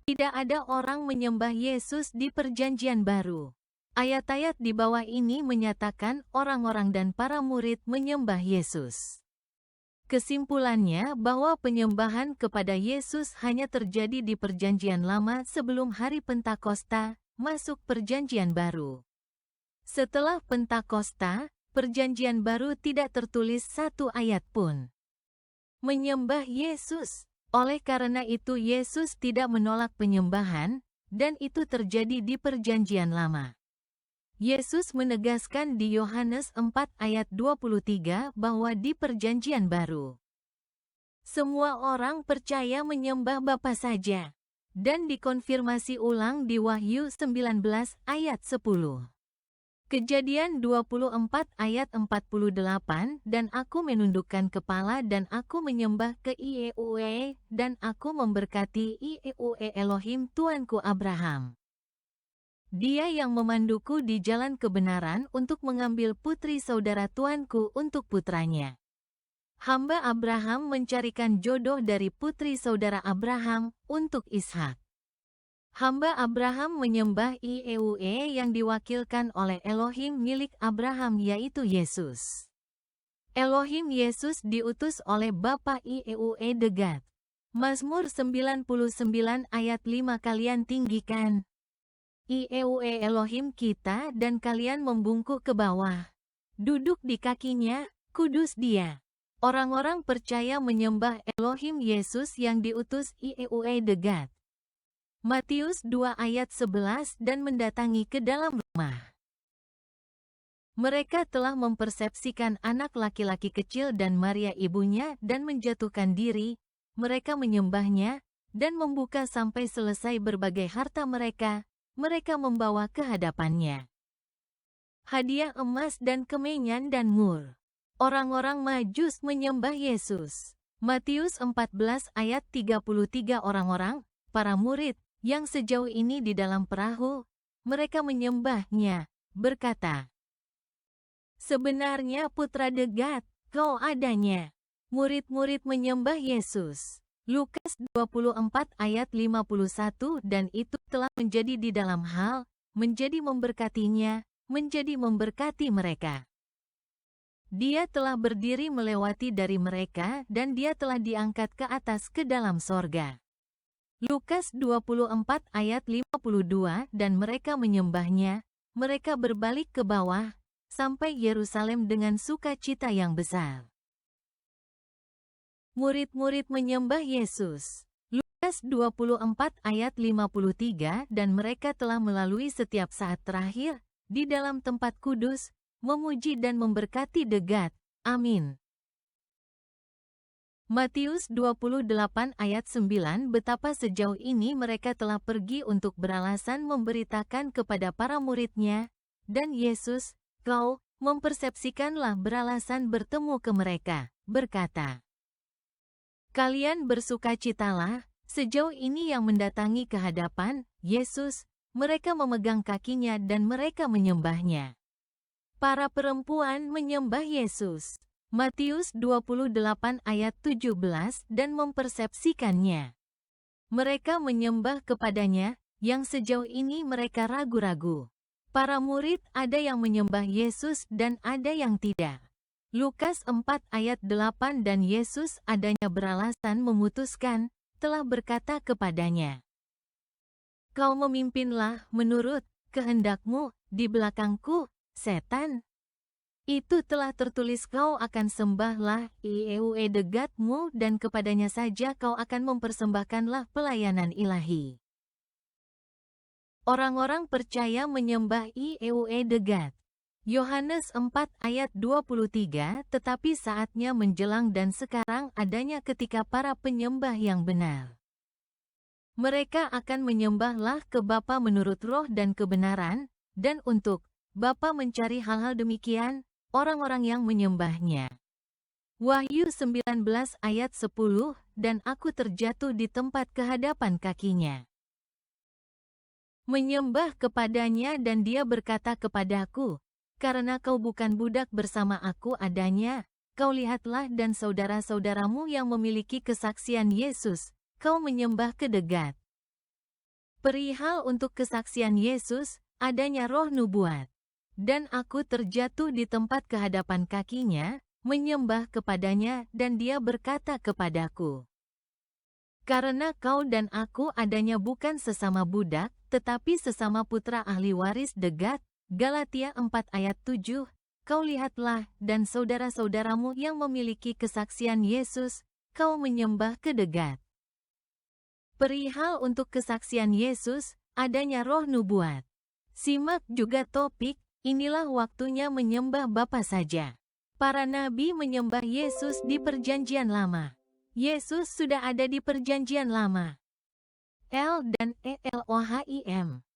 Tidak ada orang menyembah Yesus di Perjanjian Baru. Ayat-ayat di bawah ini menyatakan orang-orang dan para murid menyembah Yesus. Kesimpulannya bahwa penyembahan kepada Yesus hanya terjadi di Perjanjian Lama sebelum hari Pentakosta, masuk Perjanjian Baru. Setelah Pentakosta, Perjanjian Baru tidak tertulis satu ayat pun. Menyembah Yesus. Oleh karena itu Yesus tidak menolak penyembahan, dan itu terjadi di Perjanjian Lama. Yesus menegaskan di Yohanes 4 ayat 23 bahwa di Perjanjian Baru, semua orang percaya menyembah Bapa saja. Dan dikonfirmasi ulang di Wahyu 19 ayat 10. Kejadian 24 ayat 48, dan aku menundukkan kepala dan aku menyembah ke Yehovah, dan aku memberkati Yehovah Elohim Tuanku Abraham. Dia yang memanduku di jalan kebenaran untuk mengambil putri saudara Tuanku untuk putranya. Hamba Abraham mencarikan jodoh dari putri saudara Abraham untuk Ishak. Hamba Abraham menyembah Yehovah yang diwakilkan oleh Elohim milik Abraham yaitu Yesus. Elohim Yesus diutus oleh Bapa Yehovah Degat. Mazmur 99 ayat 5 kalian tinggikan Yehovah Elohim kita dan kalian membungkuk ke bawah. Duduk di kakinya, kudus Dia. Orang-orang percaya menyembah Elohim Yesus yang diutus Yehovah Degat. Matius 2 ayat 11 dan mendatangi ke dalam rumah. Mereka telah mempersepsikan anak laki-laki kecil dan Maria ibunya dan menjatuhkan diri, mereka menyembahnya, dan membuka sampai selesai berbagai harta mereka membawa ke hadapannya. Hadiah emas dan kemenyan dan mur. Orang-orang Majus menyembah Yesus. Matius 14 ayat 33 orang-orang, para murid, yang sejauh ini di dalam perahu, mereka menyembahnya, berkata, sebenarnya putra Degat, kau adanya. Murid-murid menyembah Yesus. Lukas 24 ayat 51 dan itu telah menjadi di dalam hal, menjadi memberkatinya, menjadi memberkati mereka. Dia telah berdiri melewati dari mereka dan dia telah diangkat ke atas ke dalam sorga. Lukas 24 ayat 52 dan mereka menyembahnya, mereka berbalik ke bawah, sampai Yerusalem dengan sukacita yang besar. Murid-murid menyembah Yesus. Lukas 24 ayat 53 dan mereka telah melalui setiap saat terakhir, di dalam tempat kudus, memuji dan memberkati Degat. Amin. Matius 28 ayat 9 betapa sejauh ini mereka telah pergi untuk beralasan memberitakan kepada para muridnya, dan Yesus, kau, mempersepsikanlah beralasan bertemu ke mereka, berkata, kalian bersukacitalah, sejauh ini yang mendatangi ke hadapan Yesus, mereka memegang kakinya dan mereka menyembahnya. Para perempuan menyembah Yesus. Matius 28 ayat 17 dan mempersepsikannya. Mereka menyembah kepadanya, yang sejauh ini mereka ragu-ragu. Para murid ada yang menyembah Yesus dan ada yang tidak. Lukas 4 ayat 8 dan Yesus adanya beralasan memutuskan, telah berkata kepadanya, kau memimpinlah menurut kehendakmu di belakangku, setan. Itu telah tertulis kau akan sembahlah Yehovah Degatmu dan kepadanya saja kau akan mempersembahkanlah pelayanan ilahi. Orang-orang percaya menyembah Yehovah Degat. Yohanes 4 ayat 23 tetapi saatnya menjelang dan sekarang adanya ketika para penyembah yang benar. Mereka akan menyembahlah ke Bapa menurut roh dan kebenaran, dan untuk Bapa mencari hal-hal demikian, orang-orang yang menyembahnya. Wahyu 19 ayat 10, dan aku terjatuh di tempat kehadapan kakinya. Menyembah kepadanya dan dia berkata kepadaku, karena kau bukan budak bersama aku adanya, kau lihatlah dan saudara-saudaramu yang memiliki kesaksian Yesus, kau menyembah ke Degat. Perihal untuk kesaksian Yesus, adanya roh nubuat. Dan aku terjatuh di tempat kehadapan kakinya, menyembah kepadanya, dan dia berkata kepadaku, "Karena kau dan aku adanya bukan sesama budak, tetapi sesama putra ahli waris degat." Galatia 4 ayat 7, kau lihatlah, dan saudara-saudaramu yang memiliki kesaksian Yesus, kau menyembah kedegat. Perihal untuk kesaksian Yesus, adanya roh nubuat. Simak juga topik, inilah waktunya menyembah Bapa saja. Para nabi menyembah Yesus di Perjanjian Lama. Yesus sudah ada di Perjanjian Lama. El dan Elohim.